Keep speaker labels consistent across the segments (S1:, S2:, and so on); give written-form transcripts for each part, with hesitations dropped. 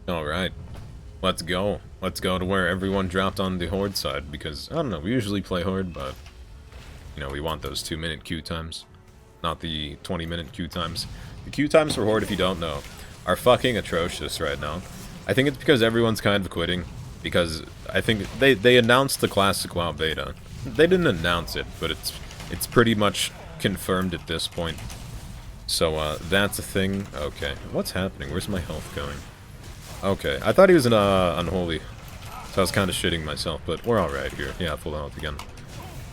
S1: Alright, let's go. Let's go to where everyone dropped on the Horde side, because, I don't know, we usually play Horde, but, you know, we want those 2-minute queue times, not the 20-minute queue times. The queue times for Horde, if you don't know, are fucking atrocious right now. I think it's because everyone's kind of quitting, because I think they announced the classic WoW beta. They didn't announce it, but it's pretty much confirmed at this point. So, that's a thing. Okay, what's happening? Where's my health going? Okay, I thought he was an, unholy. So I was kind of shitting myself, but we're alright here. Yeah, full health again.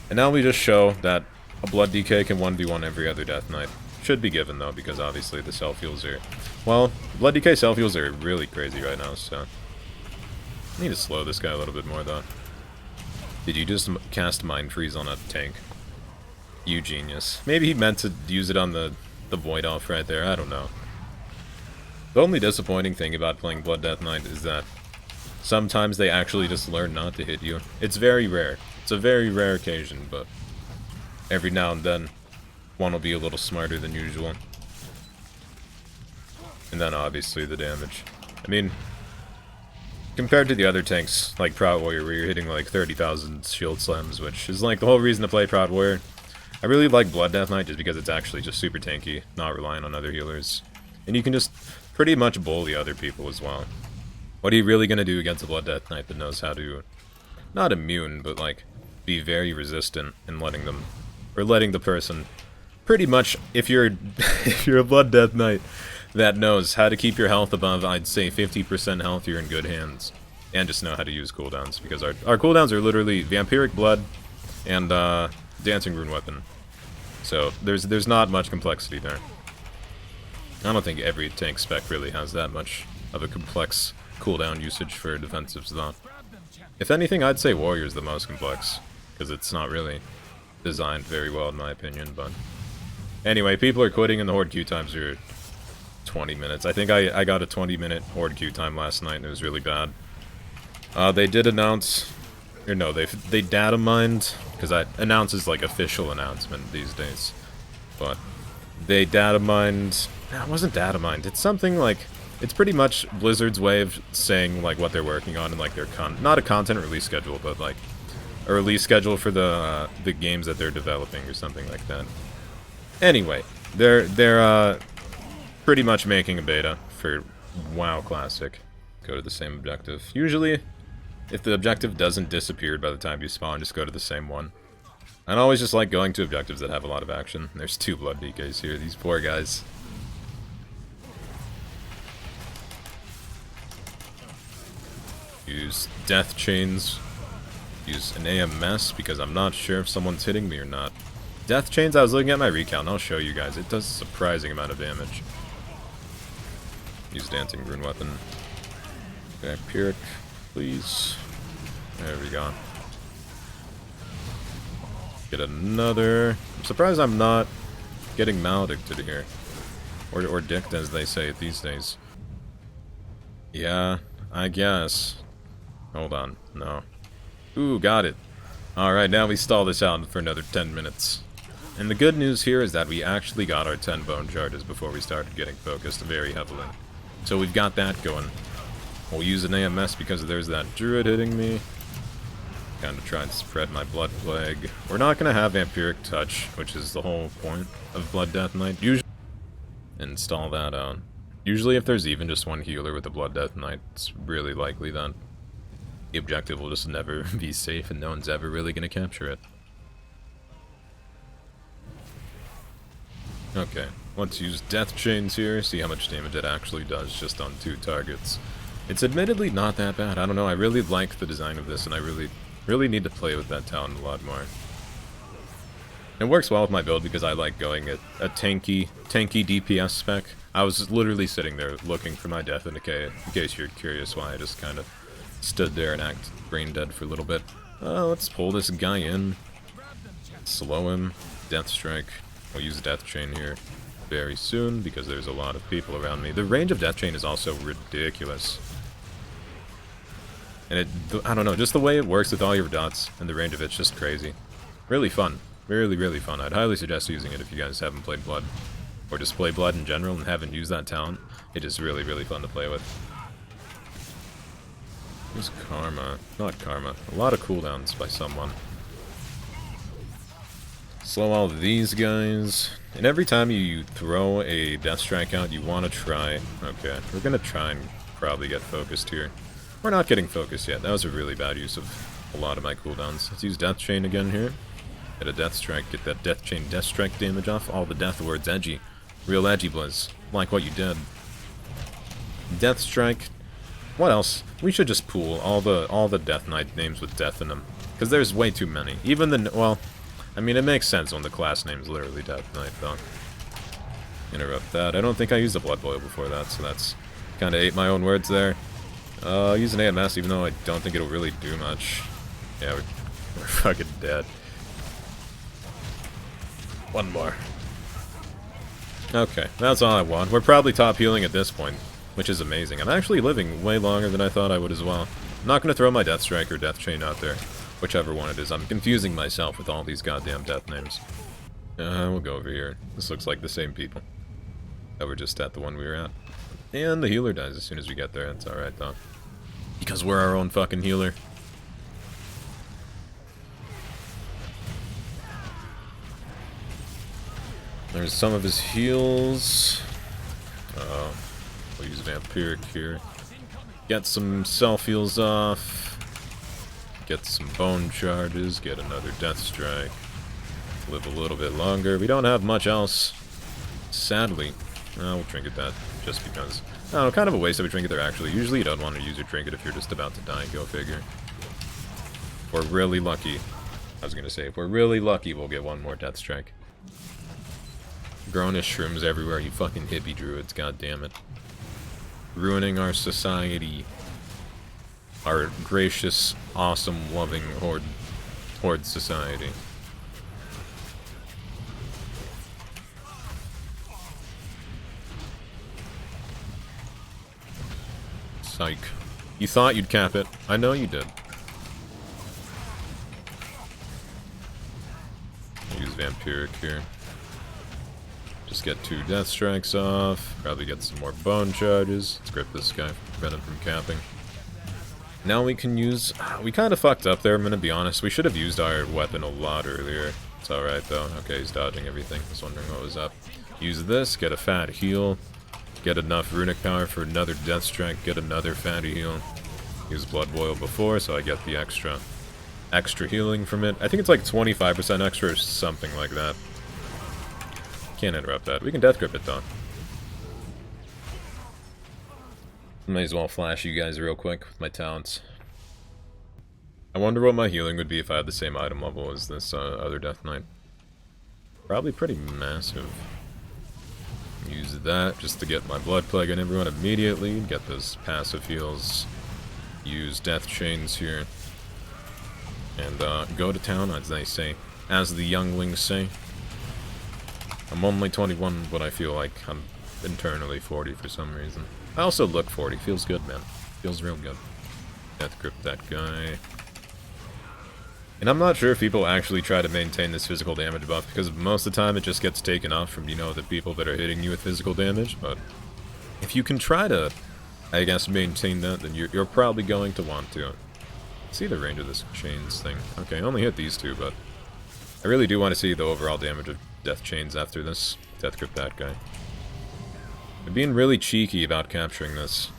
S1: And now we just show that a Blood DK can 1v1 every other Death Knight. Should be given, though, because obviously the self-heals are... Well, Blood DK self-heals are really crazy right now, so... I need to slow this guy a little bit more, though. Did you just cast Mind Freeze on a tank? You genius. Maybe he meant to use it on the Void Elf right there, I don't know. The only disappointing thing about playing Blood Death Knight is that sometimes they actually just learn not to hit you. It's very rare. It's a very rare occasion, but every now and then, one will be a little smarter than usual. And then obviously the damage. I mean, compared to the other tanks, like Proud Warrior, where you're hitting like 30,000 shield slams, which is like the whole reason to play Proud Warrior, I really like Blood Death Knight just because it's actually just super tanky, not relying on other healers. And you can just pretty much bully other people as well. What are you really going to do against a Blood Death Knight that knows how to, not immune, but like, be very resistant in letting them, or letting the person, pretty much, if you're, if you're a Blood Death Knight that knows how to keep your health above, I'd say 50% health, you're in good hands. And just know how to use cooldowns, because our cooldowns are literally Vampiric Blood and Dancing Rune Weapon. So there's not much complexity there. I don't think every tank spec really has that much of a complex cooldown usage for defensives, though. If anything, I'd say Warrior's the most complex, because it's not really designed very well in my opinion, but... Anyway, people are quitting and the Horde queue times are 20 minutes. I think I got a 20-minute Horde queue time last night and it was really bad. They did announce... Or no, they data mined, because announce is like official announcement these days. But they data mined... No, it wasn't data mined. It's something like... It's pretty much Blizzard's way of saying like what they're working on and like their not a content release schedule, but like a release schedule for the games that they're developing or something like that. Anyway, they're pretty much making a beta for WoW Classic. Go to the same objective. Usually, if the objective doesn't disappear by the time you spawn, just go to the same one. I always just like going to objectives that have a lot of action. There's 2 Blood DKs here, these poor guys. Use death chains. Use an AMS because I'm not sure if someone's hitting me or not. Death chains, I was looking at my recount and I'll show you guys. It does a surprising amount of damage. Use Dancing Rune Weapon. Vampiric, please. There we go. Get another. I'm surprised I'm not getting maledicted here. Or dicked as they say it these days. Yeah, I guess. Hold on, no. Ooh, got it. Alright, now we stall this out for another 10 minutes. And the good news here is that we actually got our 10 bone charges before we started getting focused very heavily. So we've got that going. We'll use an AMS because there's that druid hitting me. Kind of trying to spread my blood plague. We're not going to have Vampiric Touch, which is the whole point of Blood Death Knight. Usually, install that out. Usually if there's even just one healer with a Blood Death Knight, it's really likely that the objective will just never be safe and no one's ever really going to capture it. Okay, let's use Death Chains here, see how much damage it actually does just on 2 targets. It's admittedly not that bad. I don't know, I really like the design of this and I really need to play with that talent a lot more. It works well with my build because I like going at a tanky DPS spec. I was literally sitting there looking for my death and decay, in case you're curious why I just kind of stood there and acted brain dead for a little bit. Let's pull this guy in. Slow him. Death Strike. We'll use Death Chain here very soon because there's a lot of people around me. The range of Death Chain is also ridiculous. And I don't know, just the way it works with all your dots and the range of it's just crazy. Really fun. Really, really fun. I'd highly suggest using it if you guys haven't played Blood. Or just play Blood in general and haven't used that talent. It is really, really fun to play with. Who's Karma? Not Karma. A lot of cooldowns by someone. Slow all of these guys. And every time you throw a Death Strike out, you want to try... Okay, we're going to try and probably get focused here. We're not getting focused yet. That was a really bad use of a lot of my cooldowns. Let's use Death Chain again here. Get a Death Strike. Get that Death Chain Death Strike damage off. All the death words edgy. Real edgy, Blizz. Like what you did. Death Strike. What else? We should just pool all the Death Knight names with death in them. Because there's way too many. Even the... Well, I mean, it makes sense when the class name's literally Death Knight, though. Interrupt that. I don't think I used a Blood Boil before that, so that's... Kinda ate my own words there. Use an AMS, even though I don't think it'll really do much. Yeah, we're fucking dead. One more. Okay, that's all I want. We're probably top healing at this point, which is amazing. I'm actually living way longer than I thought I would as well. I'm not gonna throw my Death Strike or Death Chain out there. Whichever one it is. I'm confusing myself with all these goddamn death names. We'll go over here. This looks like the same people. Oh, we're just at the one we were at. And the healer dies as soon as we get there. That's alright, though. Because we're our own fucking healer. There's some of his heals. We'll use Vampiric here. Get some self-heals off. Get some bone charges, get another Death Strike. Live a little bit longer. We don't have much else. Sadly. We'll trinket that just because. Oh, kind of a waste of a trinket there, actually. Usually you don't want to use your trinket if you're just about to die, go figure. If we're really lucky. I was gonna say, if we're really lucky, we'll get one more Death Strike. Grownish shrooms everywhere, you fucking hippie druids, god damn it. Ruining our society. Our gracious, awesome, loving horde society. Psych. You thought you'd cap it. I know you did. Use Vampiric here. Just get 2 Death Strikes off. Probably get some more bone charges. Let's grip this guy, prevent him from capping. Now we can use... We kind of fucked up there, I'm gonna be honest. We should have used our weapon a lot earlier. It's alright, though. Okay, he's dodging everything. I was wondering what was up. Use this, get a fat heal. Get enough runic power for another Death Strike. Get another fatty heal. Use Blood Boil before, so I get the extra healing from it. I think it's like 25% extra or something like that. Can't interrupt that. We can Death Grip it, though. Might as well flash you guys real quick with my talents. I wonder what my healing would be if I had the same item level as this other Death Knight. Probably pretty massive. Use that just to get my Blood Plague on everyone immediately. Get those passive heals. Use Death Chains here. And go to town, as they say. As the younglings say. I'm only 21, but I feel like I'm internally 40 for some reason. I also look 40. Feels good, man. Feels real good. Death Grip that guy. And I'm not sure if people actually try to maintain this physical damage buff, because most of the time it just gets taken off from, you know, the people that are hitting you with physical damage, but if you can try to, I guess, maintain that, then you're probably going to want to. See the range of this chains thing. Okay, I only hit these 2, but I really do want to see the overall damage of Death Chains after this. Death Grip that guy. I'm being really cheeky about capturing this.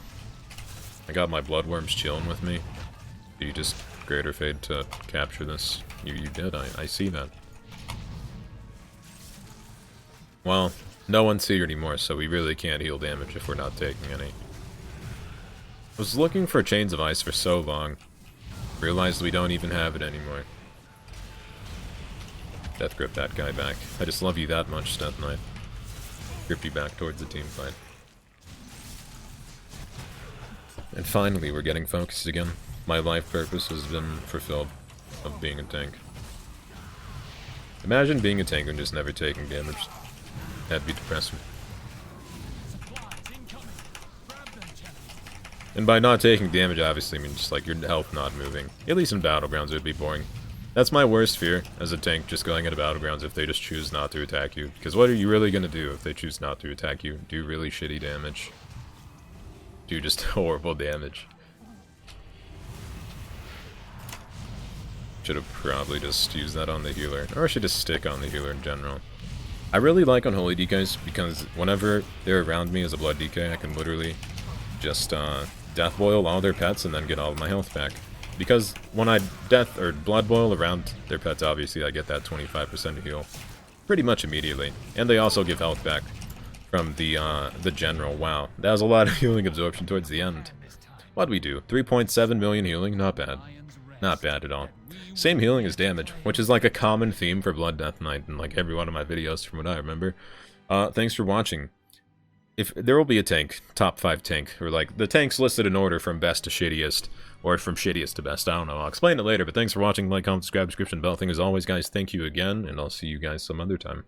S1: I got my Bloodworms chilling with me. You just Greater Fade to capture this. You did, I see that. Well, no one's here anymore, so we really can't heal damage if we're not taking any. I was looking for Chains of Ice for so long. Realized we don't even have it anymore. Death Grip that guy back. I just love you that much, Death Knight. Grip you back towards the team fight. And finally, we're getting focused again. My life purpose has been fulfilled of being a tank. Imagine being a tank and just never taking damage. That'd be depressing. And by not taking damage, obviously, I mean just like your health not moving. At least in Battlegrounds, it would be boring. That's my worst fear as a tank, just going into Battlegrounds if they just choose not to attack you. Because what are you really going to do if they choose not to attack you? Do really shitty damage. Do just horrible damage. Should have probably just used that on the healer. Or I should just stick on the healer in general. I really like Unholy DKs because whenever they're around me as a blood DK, I can literally just death boil all their pets and then get all of my health back. Because when I death or blood boil around their pets, obviously I get that 25% heal pretty much immediately. And they also give health back from the general. Wow, that was a lot of healing absorption towards the end. What'd we do? 3.7 million healing? Not bad. Not bad at all. Same healing as damage, which is like a common theme for Blood Death Knight in like every one of my videos from what I remember. Thanks for watching. If there will be a tank, top 5 tank, or like the tanks listed in order from best to shittiest, or from shittiest to best, I don't know. I'll explain it later, but thanks for watching, like, comment, subscribe, description, bell thing. As always, guys, thank you again, and I'll see you guys some other time.